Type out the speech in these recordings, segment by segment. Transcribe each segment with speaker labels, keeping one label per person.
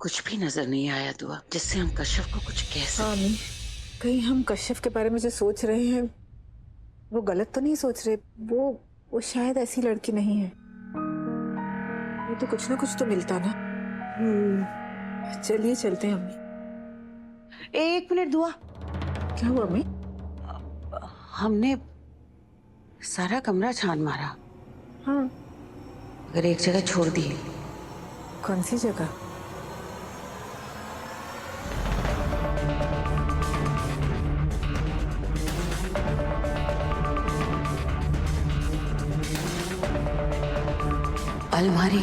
Speaker 1: कुछ भी नजर नहीं आया दुआ, जिससे हम कश्यप को कुछ कह
Speaker 2: हाँ
Speaker 1: सकें।
Speaker 2: अम्मी, कहीं हम कश्यप के बारे में जो सोच रहे हैं वो गलत तो नहीं सोच रहे। वो शायद ऐसी लड़की नहीं है। वो तो कुछ ना कुछ तो मिलता ना। चलिए चलते हैं अम्मी।
Speaker 1: एक मिनट दुआ,
Speaker 2: क्या हुआ अम्मी?
Speaker 1: हमने सारा कमरा छान मारा,
Speaker 2: हाँ।
Speaker 1: अगर एक जगह छोड़ दी।
Speaker 2: कौन सी जगह?
Speaker 1: अलमारी।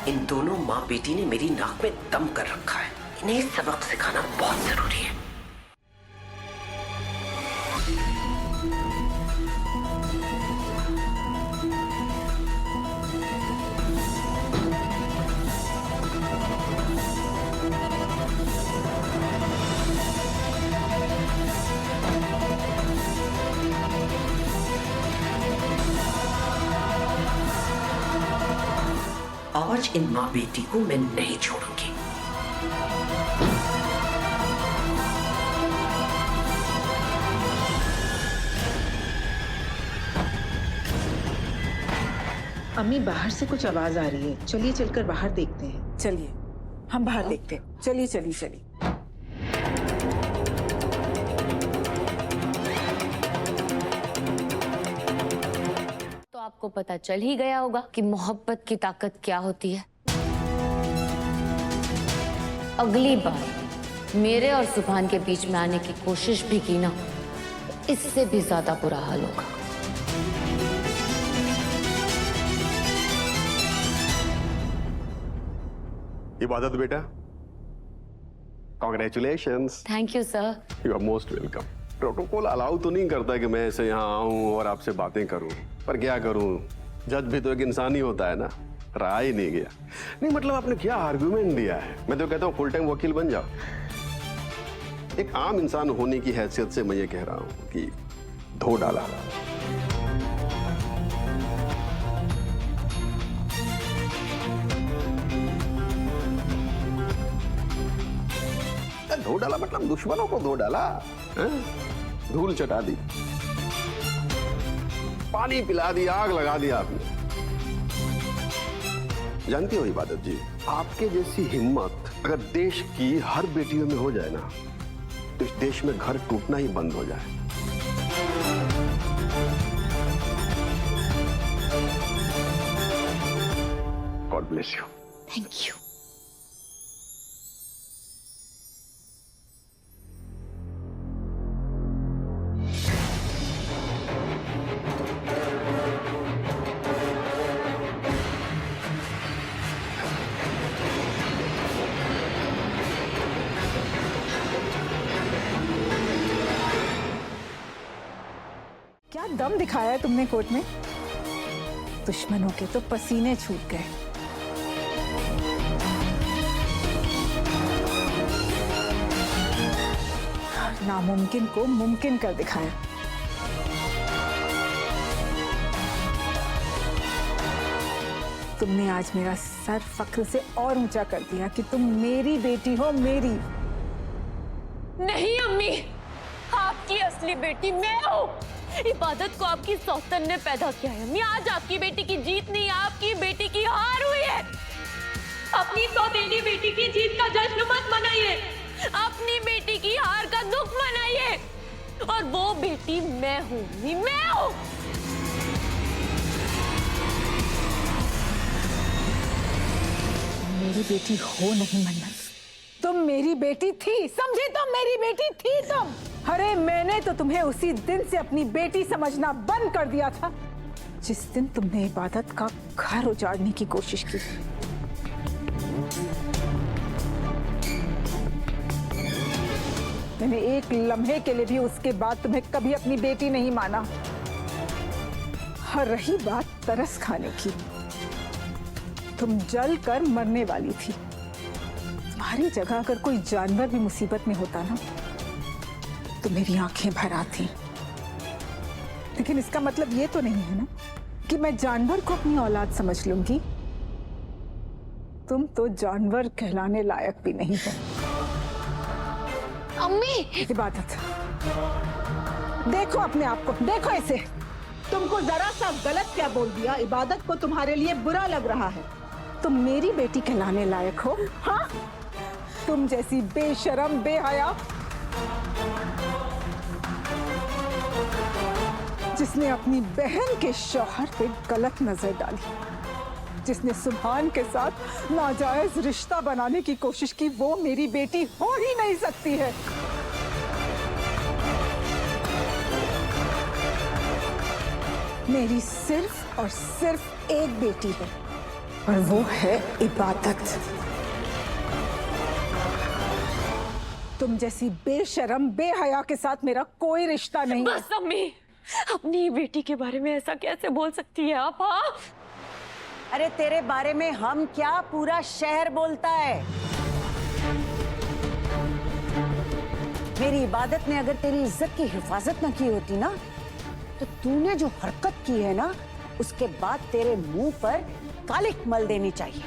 Speaker 3: इन दोनों माँ बेटी ने मेरी नाक में दम कर रखा है। इन्हें सबक सिखाना बहुत जरूरी है। आज इन माँ बेटी को मैं नहीं छोड़ूंगी।
Speaker 4: अम्मी, बाहर से कुछ आवाज आ रही है। चलिए चलकर बाहर देखते हैं।
Speaker 2: चलिए हम बाहर देखते हैं। चलिए चलिए चलिए।
Speaker 5: तो आपको पता चल ही गया होगा कि मोहब्बत की ताकत क्या होती है। अगली बार मेरे और सुभान के बीच में आने की कोशिश भी की ना, तो इससे भी ज्यादा बुरा हाल होगा।
Speaker 6: इबादत बेटा, congratulations.
Speaker 5: Thank you sir.
Speaker 6: You are most welcome. Protocol allow तो नहीं करता कि मैं ऐसे यहाँ आऊँ और आपसे बातें करूँ, पर क्या करूँ, जज भी तो एक इंसान ही होता है ना। रहा ही नहीं गया। नहीं मतलब आपने क्या आर्गुमेंट दिया है। मैं तो कहता हूँ फुल टाइम वकील बन जाओ। एक आम इंसान होने की हैसियत से मैं ये कह रहा हूँ कि धो डाला। धो डाला मतलब दुश्मनों को धो डाला, धूल चटा दी, पानी पिला दिया, आग लगा दिया आपने। जानती हो इबादत जी, आपके जैसी हिम्मत अगर देश की हर बेटियों में हो जाए ना, तो इस देश में घर टूटना ही बंद हो जाए। God bless you.
Speaker 5: Thank you.
Speaker 2: क्या दम दिखाया है तुमने कोर्ट में? दुश्मनों के तो पसीने छूट गए। नामुमकिन को मुमकिन कर दिखाया। तुमने आज मेरा सर फख्र से और ऊंचा कर दिया कि तुम मेरी बेटी हो, मेरी।
Speaker 5: नहीं अम्मी, आपकी असली बेटी मैं हूँ। इबादत को आपकी सौतन ने पैदा किया है अम्मी। आज आपकी बेटी की जीत नहीं, आपकी बेटी की हार हुई है। अपनी सौतेली बेटी की जीत का जश्न मत मनाइए, अपनी बेटी की हार का दुख मनाइए। और वो बेटी मैं हूँ, मैं हूँ।
Speaker 2: मेरी बेटी हो नहीं मन्नत, तुम मेरी बेटी थी, समझी? तुम मेरी बेटी थी तुम। अरे मैंने तो तुम्हें उसी दिन से अपनी बेटी समझना बंद कर दिया था जिस दिन तुमने इबादत का घर उजाड़ने की कोशिश की। मैंने एक लम्हे के लिए भी उसके बाद तुम्हें कभी अपनी बेटी नहीं माना। और रही बात तरस खाने की, तुम जल कर मरने वाली थी। तुम्हारी जगह अगर कोई जानवर भी मुसीबत में होता ना तो मेरी आंखें भर आती। लेकिन इसका मतलब ये तो नहीं है ना कि मैं जानवर को अपनी औलाद समझ लूंगी। तुम तो जानवर कहलाने लायक भी नहीं हो।
Speaker 5: अम्मी,
Speaker 2: इबादत, देखो अपने आप को, देखो इसे।
Speaker 4: तुमको जरा सा गलत क्या बोल दिया? इबादत को तुम्हारे लिए बुरा लग रहा है।
Speaker 2: तुम मेरी बेटी कहलाने लायक हो? हाँ, तुम जैसी बेशरम बेहया जिसने अपनी बहन के शौहर पे गलत नजर डाली, जिसने सुभान के साथ नाजायज रिश्ता बनाने की कोशिश की, वो मेरी बेटी हो ही नहीं सकती है। मेरी सिर्फ और सिर्फ एक बेटी है और वो है इबादत। तुम जैसी बेशरम बेहया के साथ मेरा कोई रिश्ता नहीं है।
Speaker 5: बस अम्मी, अपनी बेटी के बारे में ऐसा कैसे बोल सकती है आप? हाँ,
Speaker 1: अरे तेरे बारे में हम क्या, पूरा शहर बोलता है। मेरी इबादत ने अगर तेरी इज्जत की हिफाजत न की होती ना, तो तूने जो हरकत की है ना, उसके बाद तेरे मुंह पर कालिक मल देनी चाहिए।